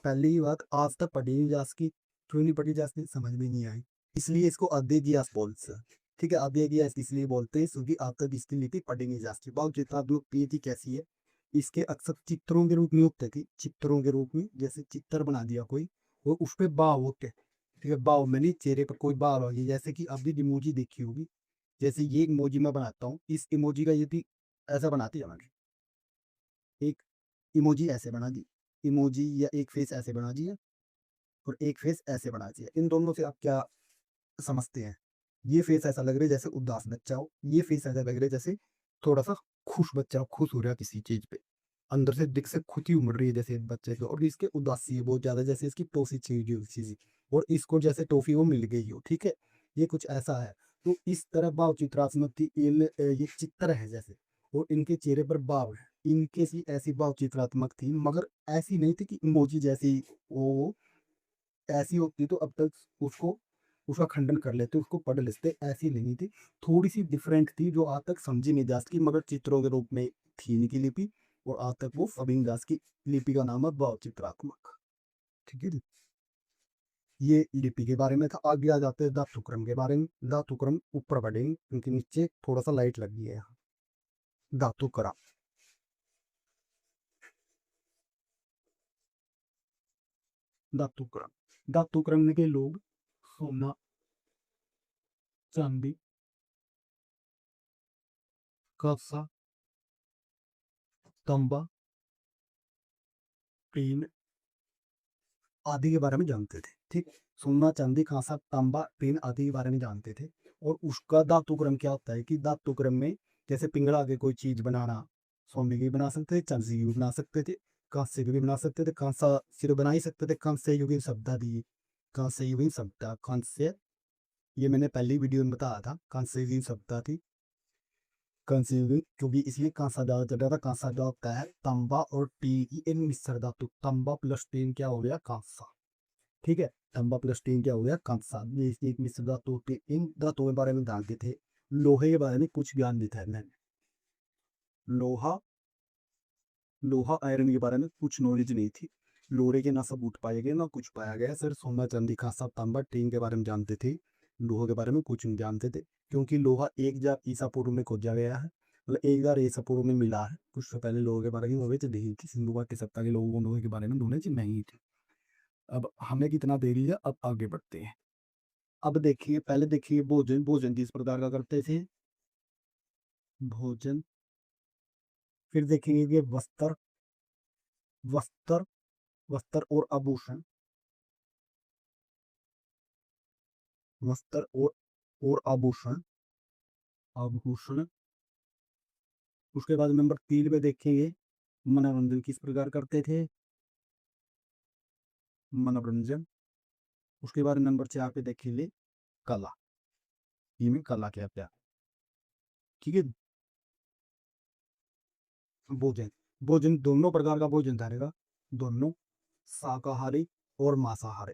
पहली बात, आज तक पढ़ी नहीं जा सकी। क्यों नहीं पढ़ी जा सकी? समझ में नहीं आई, इसलिए इसको अध्ययगियास बोलते हैं, ठीक है। अध्ययगियास इसलिए बोलते हैं क्योंकि आज तक इसकी लिपि पढ़ी नहीं जा सकी। भावचित्रात्मक लिपि कैसी है? इसके अक्सर चित्रों के रूप में होते थे, चित्रों के रूप में, जैसे चित्र बना दिया कोई, वो उस पे भाव होते, ठीक है। भाव मैंने चेहरे पर कोई भाव आ गई, जैसे कि अभी इमोजी देखी होगी। जैसे ये इमोजी मैं बनाता हूँ, इस इमोजी का यदि ऐसा बनाती है मैंने, एक इमोजी ऐसे बना दी, इमोजी या एक फेस ऐसे बना दिया और एक फेस ऐसे बना दिया। इन दोनों से आप क्या समझते हैं? ये फेस ऐसा लग रहा है जैसे उदास बच्चा हो, ये फेस ऐसा लग रहा है जैसे थोड़ा सा खुश बच्चा हो, खुश हो रहा है किसी चीज पे, अंदर से दिख से खुशी उमड़ रही है जैसे बच्चे को, और इसके उदासी है बहुत ज्यादा, जैसे इसकी टॉफी चाहिए चीज, और इसको जैसे टॉफी वो मिल गई हो, ठीक है। ये कुछ ऐसा है। तो इस तरह भाव चित्रात्मक थी ये चित्र है जैसे, और इनके चेहरे पर भाव है, इनके सी ऐसी भाव चित्रात्मक थी, मगर ऐसी नहीं थी कि इमोजी जैसी वो ऐसी होती तो अब तक उसको उसका खंडन कर लेते, उसको पढ़ लेते। ऐसी नहीं थी, थोड़ी सी डिफरेंट थी जो आज तक समझी नहीं जा सकी, मगर चित्रों के रूप में थी इनकी लिपि, और आज तक वो समझी नहीं जा सकी। लिपि का नाम है भाव चित्रात्मक, ठीक है जी। ये लिपि के बारे में था। आगे आ जाते हैं धातुक्रम के बारे में। धातुक्रम ऊपर बढ़ेंगे क्योंकि नीचे थोड़ा सा लाइट लगी है यहाँ। धातुक्रम, धातुक्रम धातुक्रम के लोग सोना, चांदी, कपसा, तांबा, टीन आदि के बारे में जानते थे, ठीक। सोना, चांदी, कांसा, तांबा, टीन आदि के बारे में जानते थे। और उसका धातुक्रम क्या होता है कि धातुक्रम में जैसे पिंगला के कोई चीज बनाना, सोने की बना सकते थे, चांदी की भी बना सकते थे, कांसे की भी बना सकते थे। कांसा सिर्फ बना ही सकते थे, कांस्य युगीन सभ्यता दी, कांस्य युगीन सभ्यता, कांस्य, ये मैंने पहली वीडियो में बताया था, कांस्य युगीन सभ्यता थी। कांस्य युगीन क्योंकि इसलिए कांसा ज्यादा चल रहा था। कांसा क्या होता है? तांबा और टी इन मिश्र धातु, तांबा प्लस टीन क्या हो गया? कांसा, ठीक है। तांबा प्लस टीन क्या हो गया? कांसा। ये एक मिश्र धातु होती है। इन धातुओं के बारे में जानते थे। लोहे के बारे में कुछ ज्ञान नहीं था मैंने, लोहा, लोहा आयरन के बारे में कुछ नॉलेज नहीं थी। लोहे के ना सबूत पाए गए ना कुछ पाया गया, सिर्फ सोना, चांदी, कांसा, तांबा, टीन के बारे में जानते थे। लोहा के बारे में कुछ नहीं जानते थे, क्योंकि लोहा 1000 ईसा पूर्व में खोजा गया है, मतलब 1000 ईसा पूर्व में मिला है। कुछ तो पहले लोगों के बारे में नॉलेज नहीं थी, सिंधु घाटी सभ्यता के लोगों को लोहे के बारे में नॉलेज नहीं थी। अब हमें कितना देरी है, अब आगे बढ़ते हैं। अब देखिए, पहले देखिए भोजन, भोजन किस प्रकार का करते थे? भोजन। फिर देखेंगे कि वस्त्र, वस्त्र, वस्त्र और आभूषण, वस्त्र और आभूषण, आभूषण। उसके बाद नंबर 3 में देखेंगे मनोरंजन किस प्रकार करते थे? मनोरंजन। उसके बाद नंबर 4 पे देखेंगे कला, इनमें कला क्या क्या, ठीक है। भोजन, भोजन दोनों प्रकार का भोजन था, दोनों, शाकाहारी और मांसाहारी।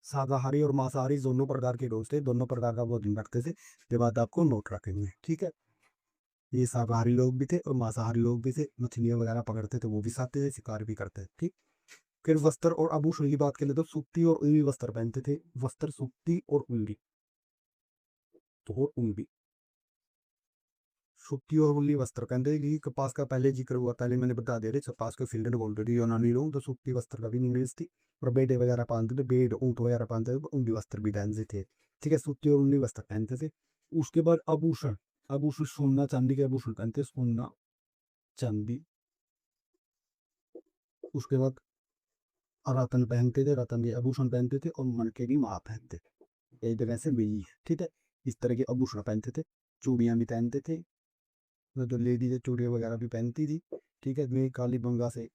शाकाहारी और मांसाहारी दोनों प्रकार के लोग थे, दोनों प्रकार का भोजन करते थे। ये बात आपको नोट रखेंगे, ठीक है। ये शाकाहारी लोग भी थे और मांसाहारी लोग भी थे, मछलियां वगैरह पकड़ते थे वो भी खाते थे, शिकार भी करते थे, ठीक। फिर वस्त्र और आभूषण की बात करें तो सूती और ऊनी वस्त्र पहनते थे। वस्त्र सूती और ऊनी, तो और ऊनी, सूती और ऊनी वस्त्र पहनते थे। क्योंकि कपास का पहले जिक्र हुआ, पहले मैंने बता दिया था, कपास को फील्ड बोलते थे यूनानी लोग, तो सूती वस्त्र का भी इंग्लिश थी। और बेटे वगैरह पहनते थे, बेड ऊँट वगैरह पहनते थे, तो ऊनी वस्त्र भी पहनते थे, ठीक है। सूती और ऊनी वस्त्र पहनते थे। उसके बाद आभूषण, आभूषण सोना चांदी के आभूषण पहनते, सोना, चांदी। उसके बाद रतन पहनते थे, रतन के आभूषण पहनते थे, और मणके की माला पहनते थे। एक जगह से मिली है, ठीक है। इस तरह के आभूषण पहनते थे। चूड़ियां भी पहनते थे, जो लेडीज चूड़ियां वगैरह भी पहनती थी, ठीक है। ये काली बंगा से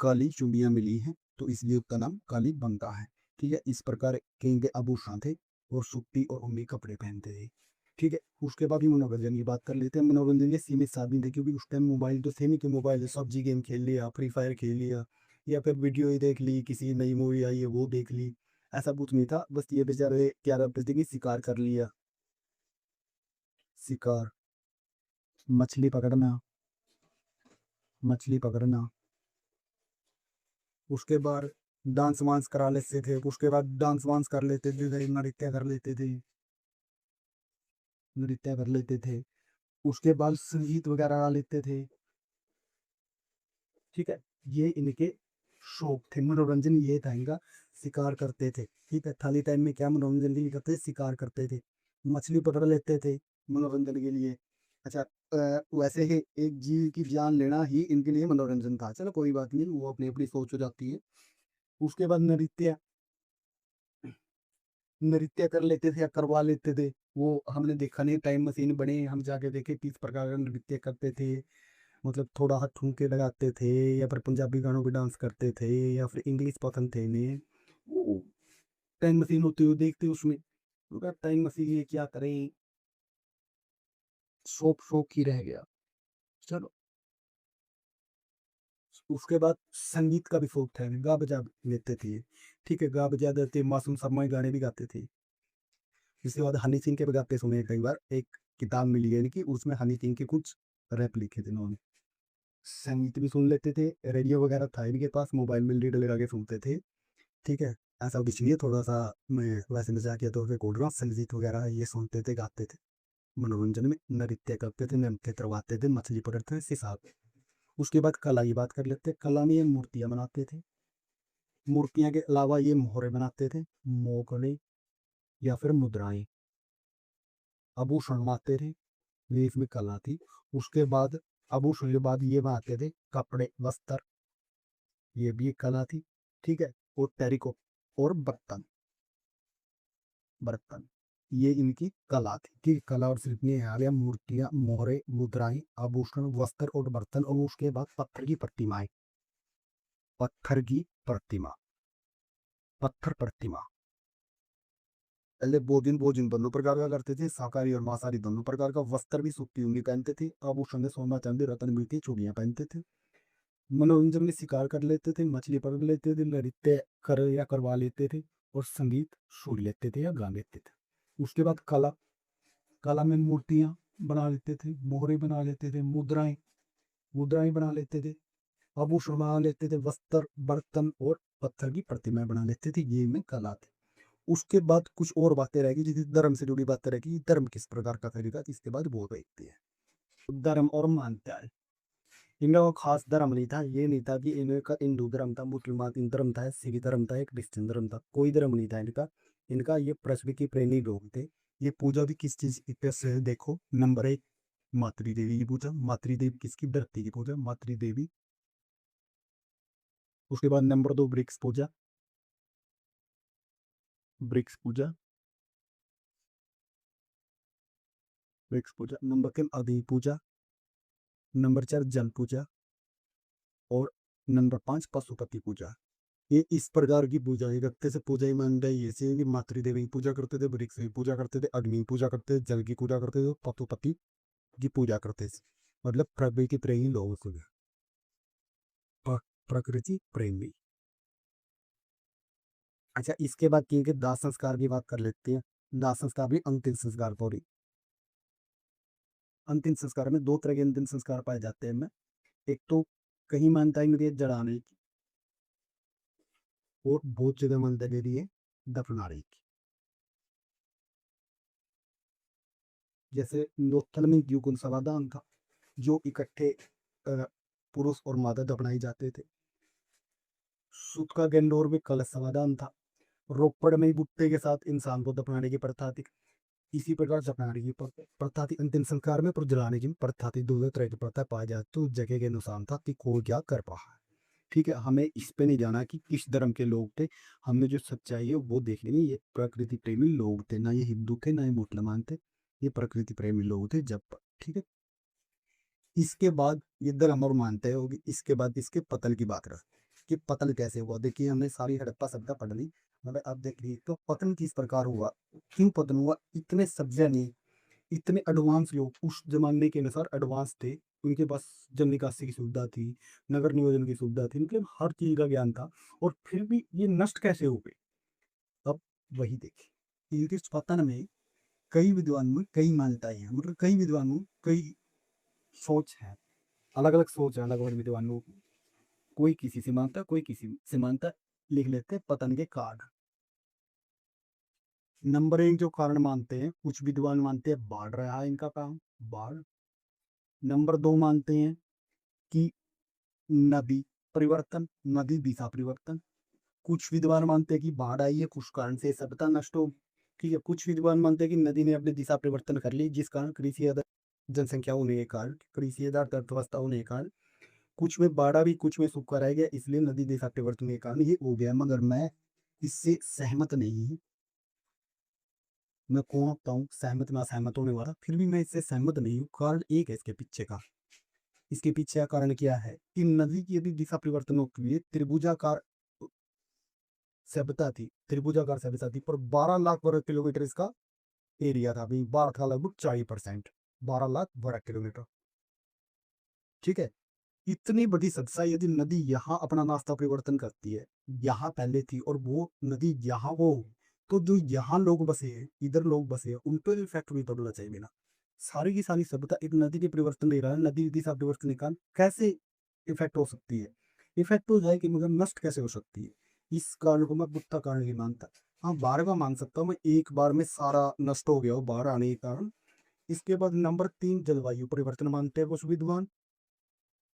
काली चूड़ियां मिली हैं, तो इसलिए उसका नाम काली बंगा है, ठीक है। इस प्रकार के इनके आभूषण थे। और सूती और ऊनी कपड़े पहनते थे। ठीक है, उसके बाद ही मनोरंजन की बात कर लेते हैं। मनोरंजन ये सीमित साधन थे, क्योंकि उस टाइम मोबाइल तो थे नहीं कि मोबाइल से पबजी गेम खेल लिया, फ्री फायर खेल लिया, या फिर वीडियो ही देख ली, किसी नई मूवी आई है वो देख ली। ऐसा कुछ नहीं था, बस ये बेचारे क्या करते थे कि शिकार कर लिया, शिकार, मछली पकड़ना, मछली पकड़ना। उसके बाद डांस वांस करा लेते थे, उसके बाद डांस वांस कर लेते थे, नृत्य कर लेते थे, नृत्य कर लेते थे। उसके बाद संगीत वगैरह गा लेते थे। ठीक है, ये इनके शौक थे, मनोरंजन ये था इनका। शिकार करते थे। ठीक है, खाली टाइम में क्या मनोरंजन के लिए करते थे, शिकार करते थे, मछली पकड़ लेते थे मनोरंजन के लिए। अच्छा, वैसे ही एक जीव की जान लेना ही इनके लिए मनोरंजन था। चलो कोई बात नहीं, वो अपनी अपनी सोच हो जाती है। उसके बाद नृत्य, नृत्य कर लेते थे या करवा लेते थे। वो हमने देखा नहीं, टाइम मशीन बने हम जाके देखे किस प्रकार का नृत्य करते थे। मतलब थोड़ा हाथ ठुमके लगाते थे, या फिर पंजाबी गानों पे डांस करते थे, या फिर इंग्लिश पसंद थे इन्हें। वो टाइम मशीन होती हुई देखते उसमें, मगर टाइम मशीन ये क्या करें, शौक शौक ही रह गया। चलो, उसके बाद संगीत का भी शौक था, गा बजा लेते थे। ठीक है, गा बजा देते, मासूम शर्मा के गाने भी गाते थे। इसके बाद हनी सिंह के भी गाते सुने कई बार, एक किताब मिली है इनकी, उसमें हनी सिंह के कुछ रैप लिखे थे इन्होंने। संगीत भी सुन लेते थे, रेडियो वगैरह था इनके पास, मोबाइल में लीड लगा के सुनते थे। ठीक है, ऐसा कुछ नहीं है, थोड़ा सा मैं वैसे मजाकिया तौर पे बोल रहा हूँ। संगीत वगैरह ये सुनते थे, गाते थे, मनोरंजन में नृत्य करते थे, नृत्य करवाते थे, मछली पकड़ते थे, सिसाब। उसके बाद कला की बात कर लेते हैं। कला में ये मूर्तियां बनाते थे। मूर्तियां के अलावा ये मोहरे बनाते थे, मोगरे, या फिर मुद्राएं, आभूषण बनाते थे। ये इसमें कला थी। उसके बाद आभूषण के बाद ये बनाते थे कपड़े, वस्त्र, ये भी एक कला थी। ठीक है, और टेरिको, और बर्तन, बर्तन, ये इनकी कला थी। ठीक है, कला और शिल्प में आ गया मूर्तियां, मोहरे, मुद्राएं, आभूषण, वस्त्र और बर्तन। और उसके बाद पत्थर की प्रतिमाएं, पत्थर की प्रतिमा, पत्थर प्रतिमा। पहले भोजन दोनों प्रकार का करते थे, शाकाहारी और मांसाहारी दोनों प्रकार का। वस्त्र भी सूती ऊनी पहनते थे, आभूषण में सोना चांदी रत्न मीठी चूड़ियां पहनते थे। मनोरंजन में शिकार कर लेते थे, मछली पकड़ लेते थे, नृत्य कर या करवा लेते थे, और संगीत सुन लेते थे या गा लेते थे। उसके बाद कला, कला में मूर्तियां बना लेते थे, मोहरे बना लेते थे, मुद्राएं, मुद्राएं बना लेते थे, आभूषण बना लेते थे, वस्त्र, बर्तन और पत्थर की प्रतिमाएं बना लेते थे। ये में कला थी। उसके बाद कुछ और बातें रहेगी, जैसे धर्म से जुड़ी बातें रहेगी, धर्म किस प्रकार का करेगा, इसके बाद वो देखते हैं। धर्म और मान्यता है। इनका वो खास धर्म नहीं था, ये नहीं था कि इनका हिंदू धर्म था, मुसलमान धर्म था, सिख धर्म था, एक क्रिश्चियन धर्म था, कोई धर्म नहीं था इनका। इनका ये पृथ्वी के प्रेमी लोग थे। ये पूजा भी किस चीज की से देखो, नंबर एक, मातृ देवी की पूजा। मातृ देवी किसकी, धरती की पूजा, मातृ देवी। उसके बाद नंबर दो, वृक्ष पूजा, वृक्ष पूजा, वृक्ष पूजा। नंबर तीन, अग्नि पूजा। नंबर चार, जल पूजा। और नंबर पांच, पशुपति पूजा। ये इस प्रकार की पूजा ही करते थे। पूजा ही मान रही ऐसे कि मातृदेवी की पूजा करते थे, वृक्ष की पूजा करते थे, अग्नि की पूजा करते थे, जल की पूजा करते थे, पशुपति की पूजा करते थे। मतलब प्रकृति प्रेमी लोग थे। प्रकृति प्रेमी। अच्छा, इसके बाद किए गए दाह संस्कार की बात कर लेते हैं। दाह संस्कार भी अंतिम संस्कार पौरी। अंतिम संस्कार में दो तरह के अंतिम संस्कार पाए जाते हैं। में एक तो कहीं मानता है मेरी जड़ाने की, और बहुत जगह मानता है मेरी दफनाने की। जैसे लोथल में द्विगुण समाधान था, जो इकट्ठे पुरुष और मादा दफनाए जाते थे। सूत का गेंडोर में कलश समाधान था। रोपड़ में बुट्टे के साथ इंसान को दफनाने की प्रथा थी। इसी प्रकार दफनाने की प्रथा थी। अंतिम संस्कार में पर जलाने की प्रथा थी। दो तरह की प्रथा पाई जाती तो जगह के अनुसार था कि कौन क्या कर पा। ठीक है, हमें इस पे नहीं जाना कि किस धर्म के लोग थे। हमने जो सच्चाई है वो देख लेनी। ये प्रकृति प्रेमी लोग थे, ना ये हिंदू थे ना ये मुसलमान थे, ये प्रकृति प्रेमी लोग थे जब। ठीक है, इसके बाद ये धर्म और मानते होगी। इसके बाद इसके पतल की बात रहा कि पतल कैसे हुआ। देखिए, हमने सारी हड़प्पा सभ्यता पढ़ ली। मतलब आप देख लीजिए तो पतन किस प्रकार हुआ, क्यों पतन हुआ, इतने सभ्य नहीं, इतने एडवांस लोग उस जमाने के अनुसार एडवांस थे, उनके पास जल निकासी की सुविधा थी, नगर नियोजन की सुविधा थी, मतलब हर चीज का ज्ञान था, और फिर भी ये नष्ट कैसे हो गए। अब वही देखिए, इनके इस पतन में कई विद्वानों में कई मान्यताएं हैं, मतलब कई विद्वानों में कई सोच है, अलग अलग सोच है अलग अलग विद्वानों की। कोई किसी से मानता, कोई किसी से मानता। लिख लेते हैं पतन के कारण। नंबर एक जो कारण मानते हैं, कुछ विद्वान मानते हैं बाढ़ रहा है इनका काम, बाढ़। नंबर दो मानते हैं कि नदी परिवर्तन, नदी दिशा परिवर्तन। कुछ विद्वान मानते हैं कि बाढ़ आई है, कुछ कारण से सभ्यता नष्ट हो। ठीक है, कुछ विद्वान मानते हैं कि नदी ने अपनी दिशा परिवर्तन कर ली, जिस कारण कृषि आधारित जनसंख्या होने के कारण, कृषि आधारित अर्थव्यवस्था होने के कारण कुछ में बाढ़ आ भी, कुछ में सूखा रह गया, इसलिए नदी दिशा परिवर्तन के कारण ये हो गया। मगर मैं इससे सहमत नहीं हूँ। मैं कौन होता हूँ सहमत ना सहमत होने वाला, फिर भी मैं इससे सहमत नहीं हूँ। कारण एक है इसके पीछे का। इसके पीछे का कारण क्या है कि नदी की यदि दिशा परिवर्तन होती है, त्रिभुजाकार सभ्यता थी, त्रिभुजाकार सभ्यता थी, पर 12 लाख वर्ग किलोमीटर इसका एरिया था, अभी बाढ़ था लगभग 40%, 12 लाख वर्ग किलोमीटर। ठीक है, इतनी बड़ी सदसा यदि नदी यहाँ अपना नाश्ता परिवर्तन करती है, यहाँ पहले थी और वो नदी यहाँ वो, तो जो यहाँ लोग बसे हैं, इधर लोग बसे हैं, उन पर इफेक्ट भी पड़ना चाहिए ना। सारी की सारी सभ्यता एक नदी के परिवर्तन ले रहा है, नदी दिशा परिवर्तन के कारण कैसे इफेक्ट हो सकती है। इफेक्ट हो जाएगी मगर नष्ट कैसे हो सकती है। इस कारण को मैं बुत्ता कारण नहीं मानता। हाँ, बार बार मान सकता हूँ मैं, एक बार में सारा नष्ट हो गया हो बाढ़ आने के कारण। इसके बाद नंबर तीन जलवायु परिवर्तन मानते हैं कुछ विद्वान,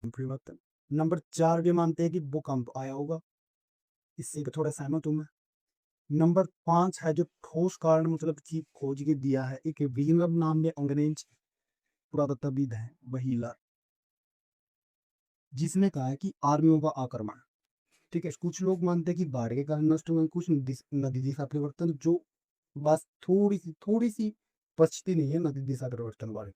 परिवर्तन। नंबर चार भी मानते हैं कि भूकंप आया होगा, इससे भी थोड़ा सहमत हूं मैं। नंबर पांच है जो ठोस कारण मतलब की खोज के दिया है एक व्हीलर नाम में अंग्रेज पुरातत्वविद है व्हीलर, जिसने कहा है कि आर्मियों का आक्रमण। ठीक है, कुछ लोग मानते हैं कि बाढ़ के कारण नष्ट हुए, कुछ नदी दिशा परिवर्तन, जो बस थोड़ी सी पछती नहीं है नदी दिशा परिवर्तन वाले।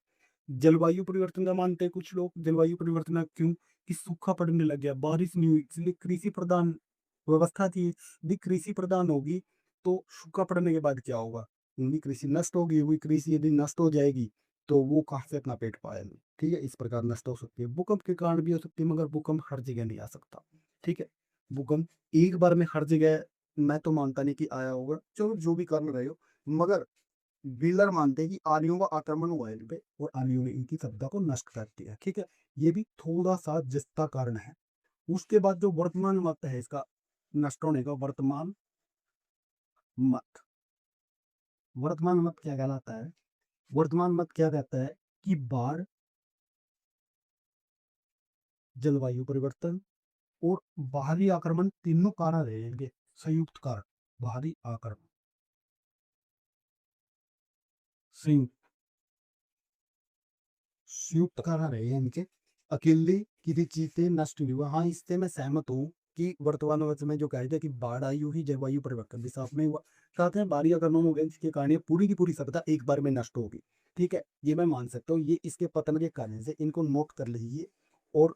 जलवायु परिवर्तन का मानते हैं कुछ लोग, जलवायु परिवर्तन क्यों, कि सूखा पड़ने लग गया, बारिश नहीं हुई, इसलिए कृषि प्रधान व्यवस्था थी, यदि कृषि प्रधान होगी तो सूखा पड़ने के बाद क्या होगा, उनकी कृषि नष्ट होगी, हुई कृषि यदि नष्ट हो जाएगी तो वो कहाँ से अपना पेट पाएंगे। ठीक है, इस प्रकार नष्ट हो सकती है। भूकंप के कारण भी हो सकती है, मगर भूकंप हर जगह नहीं आ सकता। ठीक है, भूकंप एक बार में हर जगह मैं तो मानता नहीं कि आया होगा, चलो जो भी कारण रहे हो। मगर व्हीलर मानते हैं कि आर्यों का आक्रमण हुआ है इन पे और आर्यों ने इनकी सभ्यता को नष्ट कर दिया। ठीक है, ये भी थोड़ा सा जिसका कारण है। उसके बाद जो वर्तमान मत है इसका नष्ट होने का, वर्तमान मत, वर्तमान मत क्या कहलाता है, वर्तमान मत क्या कहता है कि बाढ़, जलवायु परिवर्तन और बाहरी आक्रमण तीनों कारण रहेंगे, संयुक्त कारण, बाहरी आक्रमण संयुक्त, संयुक्त कारण रहे हैं इनके, अकेले किसी चीज से नष्ट नहीं हुआ। हाँ, इससे मैं सहमत हूँ कि वर्तमान वर्ष में जो कहा जाए कि बाढ़ आई हुई जलवायु परिवर्तन भी साथ में हुआ, साथ में भारी आक्रमण हो गए, जिसके कारण ये पूरी की पूरी सभ्यता एक बार में नष्ट होगी। ठीक है, ये मैं मान सकता हूँ, ये इसके पतन के कारण से, इनको नोट कर लीजिए। और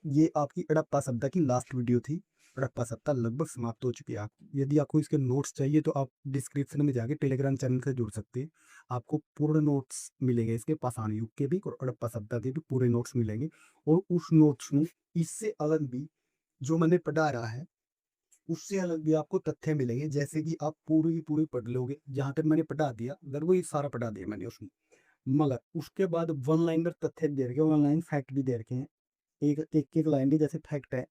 ये आपकी हड़प्पा सभ्यता की लास्ट वीडियो थी। हड़प्पा सभ्यता लगभग समाप्त हो चुकी है। आप यदि आपको इसके नोट्स चाहिए तो आप डिस्क्रिप्शन में जाके टेलीग्राम चैनल से जुड़ सकते हैं। आपको पूर्ण नोट्स मिलेंगे इसके, पाषाण युग के भी और हड़प्पा सभ्यता के भी पूरे नोट्स मिलेंगे। और उस नोट्स में इससे अलग भी जो मैंने पढ़ा रहा है, उससे अलग भी आपको तथ्य मिलेंगे, जैसे कि आप पूरी की पूरी पढ़ लोगे, जहाँ तक मैंने पढ़ा दिया अगर वो ये सारा पढ़ा दिया मैंने उसमें। मगर उसके बाद वन लाइनर तथ्य दे रखे, वन लाइन फैक्ट भी दे रखे हैं। एक एक एक लाइन की जैसे फैक्ट है,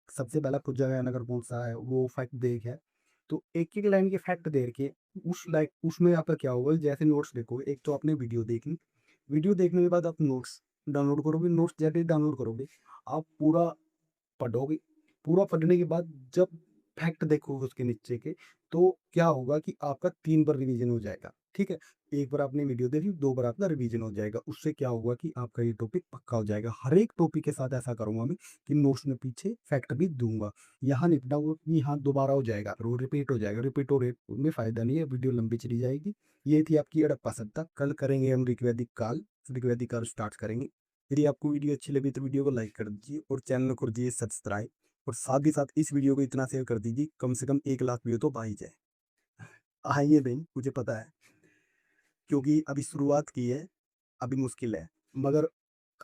सबसे पहला खुद जगह नगर कौन सा है वो फैक्ट देख है, तो एक एक लाइन के फैक्ट दे रखे। उस लाइक उसमें आपका क्या होगा, जैसे नोट्स देखोगे, एक तो आपने वीडियो देखी, वीडियो देखने के बाद आप नोट्स डाउनलोड करोगे, नोट्स जैसे डाउनलोड करोगे आप पूरा पढ़ोगे। पूरा पढ़ने के बाद जब फैक्ट देखोगे उसके नीचे के, तो क्या होगा कि आपका 3 बार रिवीजन हो जाएगा। ठीक है, एक बार आपने वीडियो देखी, 2 बार आपका रिवीजन हो जाएगा। उससे क्या होगा कि आपका ये टॉपिक पक्का हो जाएगा। हर एक टॉपिक के साथ ऐसा करूंगा मैं कि नोट्स में पीछे फैक्ट भी दूंगा। यहाँ निपटा हुआ कि यहाँ दोबारा हो जाएगा, रो रिपीट हो जाएगा, रिपीट हो रेट में फायदा नहीं है, वीडियो लंबी चली जाएगी। ये थी आपकी हड़प्पा सभ्यता। कल करेंगे हम ऋग्वैदिक काल, ऋग्वैदिक काल स्टार्ट करेंगे। यदि आपको वीडियो अच्छी लगी तो वीडियो को लाइक कर दीजिए और चैनल को कर दीजिए सब्सक्राइब। और साथ ही साथ इस वीडियो को इतना शेयर कर दीजिए, कम से कम 1 लाख व्यू तो आ ही जाए। आइए नहीं, मुझे पता है, क्योंकि अभी शुरुआत की है, अभी मुश्किल है, मगर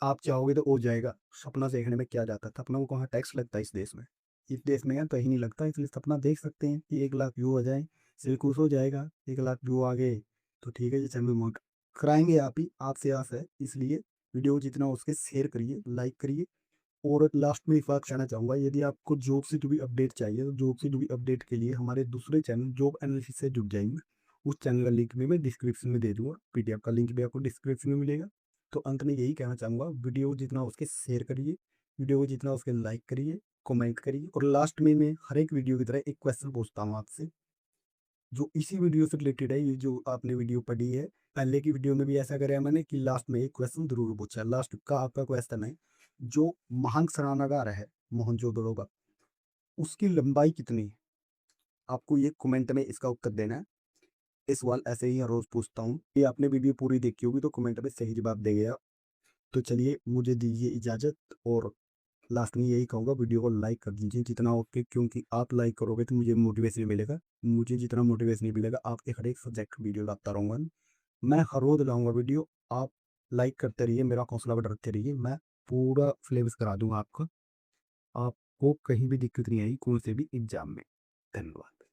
आप चाहोगे तो हो जाएगा। सपना देखने में क्या जाता है, सपनों को कहाँ टैक्स लगता है इस देश में। इस देश में यार कहीं नहीं लगता, इसलिए सपना देख सकते हैं कि 1 लाख व्यू आ जाए, दिल खुश हो जाएगा। 1 लाख व्यू आ गए तो ठीक है जी, चैनल मोट कराएँगे आप ही, आपसे आस है। इसलिए वीडियो को जितना हो उसके शेयर करिए, लाइक करिए। और लास्ट में एक बात कहना चाहूँगा, यदि आपको जॉब से जुड़ी अपडेट चाहिए, तो जॉब से जुड़ी अपडेट के लिए हमारे दूसरे चैनल जॉब एनालिसिस से जुड़ जाएँगे। उस चैनल का लिंक भी मैं डिस्क्रिप्शन में दे दूँगा, पीडीएफ का लिंक भी आपको डिस्क्रिप्शन में मिलेगा। तो अंत में यही कहना चाहूँगा, वीडियो को जितना हो उसके शेयर करिए, वीडियो को जितना हो उसके लाइक करिए, कमेंट करिए। और लास्ट में मैं हर एक वीडियो की तरह एक क्वेश्चन पूछता हूँ आपसे, जो इसी वीडियो से रिलेटेड है। ये जो आपने वीडियो पढ़ी है, पहले की वीडियो में भी ऐसा करा है मैंने कि लास्ट में एक क्वेश्चन ज़रूर पूछा है। लास्ट का आपका क्वेश्चन है, जो महान स्नानागार है मोहनजोदड़ो का, उसकी लंबाई कितनी है? आपको ये कमेंट में इसका उत्तर देना है। ये सवाल ऐसे ही हर रोज़ पूछता हूँ। ये आपने वीडियो पूरी देखी होगी तो कमेंट में सही जवाब देंगे आप। तो चलिए मुझे दीजिए इजाज़त, और लास्ट में यही कहूँगा, वीडियो को लाइक कर दीजिए जितना हो सके, क्योंकि आप लाइक करोगे तो मुझे मोटिवेशन मिलेगा। मुझे जितना मोटिवेशन मिलेगा, आपके हर एक सब्जेक्ट वीडियो लाता रहूँगा। मैं हर रोज़ लाऊँगा वीडियो, आप लाइक करते रहिए, मेरा हौसला बढ़ाते रहिए, मैं पूरा सिलेबस करा दूँगा आपका। आपको कहीं भी दिक्कत नहीं आएगी कौन से भी एग्ज़ाम में। धन्यवाद।